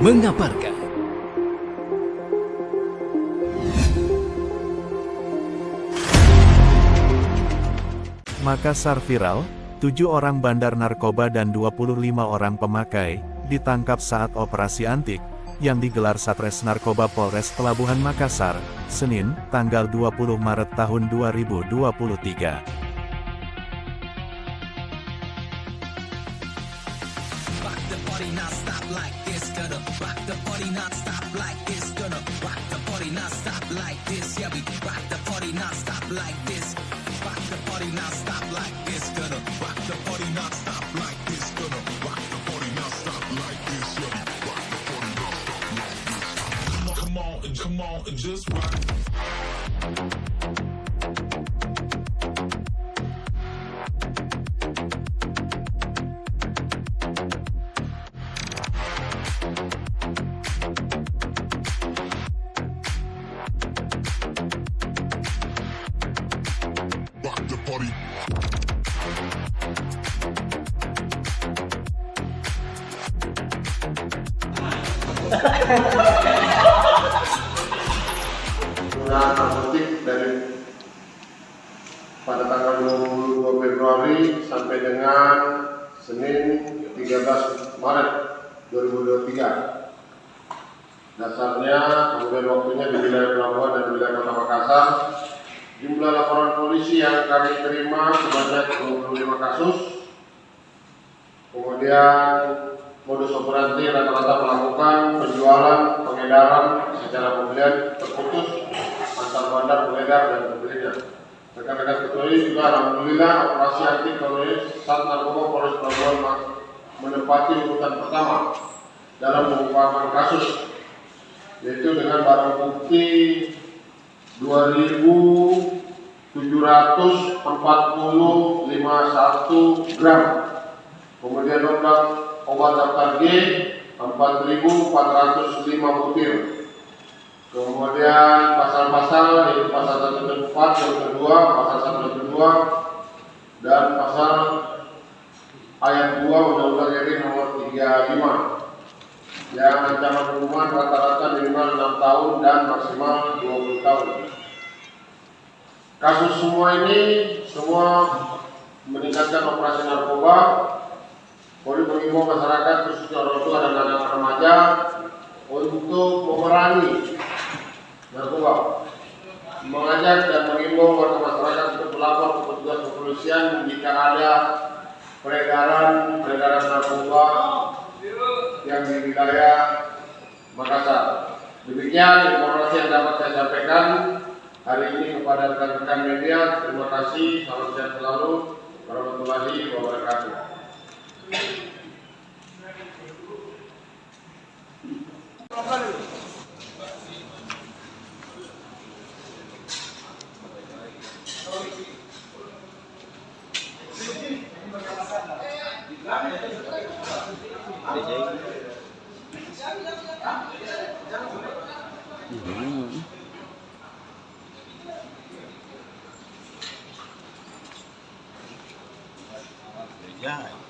mengabarkan. Makassar viral, 7 orang bandar narkoba dan 25 orang pemakai, ditangkap saat operasi antik, yang digelar Satres Narkoba Polres Pelabuhan Makassar, Senin, tanggal 20 Maret tahun 2023. Come on and just rock. Rock the party. Narkotik dari pada tanggal 22 Februari sampai dengan Senin 13 Maret 2023. Dasarnya kemudian waktunya di wilayah Pelabuhan dan wilayah Kota Makassar. Jumlah laporan polisi yang kami terima sebanyak 25 kasus. Kemudian modus operandi rata-rata melakukan penjualan, pengedaran secara pembelian terputus antar bandar, pengedar, dan pembelinya. Rekan-rekan ketahui juga alhamdulillah operasi anti teroris Sat Narkoba Polres Pelabuhan menempati urutan pertama dalam pengungkapan kasus, yaitu dengan barang bukti 2.740,51 gram, kemudian obat daftar G 4.405 butir. Kemudian pasal-pasal yaitu pasal 114 yang kedua, pasal 112 dan pasal ayat 2 Undang-Undang RI nomor 35 yang ancaman hukuman rata-rata minimal 6 tahun dan maksimal 20 tahun. Kasus semua ini meningkatkan operasi narkoba. Polri mengimbau masyarakat khususnya orang tua dan anak-anak remaja untuk memerangi narkoba, mengajak dan mengimbau warga masyarakat untuk melapor ke petugas kepolisian jika ada peredaran narkoba yang di wilayah Makassar. Demikian informasi yang dapat saya sampaikan hari ini kepada rekan-rekan media. Terima kasih. Salam sehat selalu. Warahmatullahi wabarakatuh. Yeah.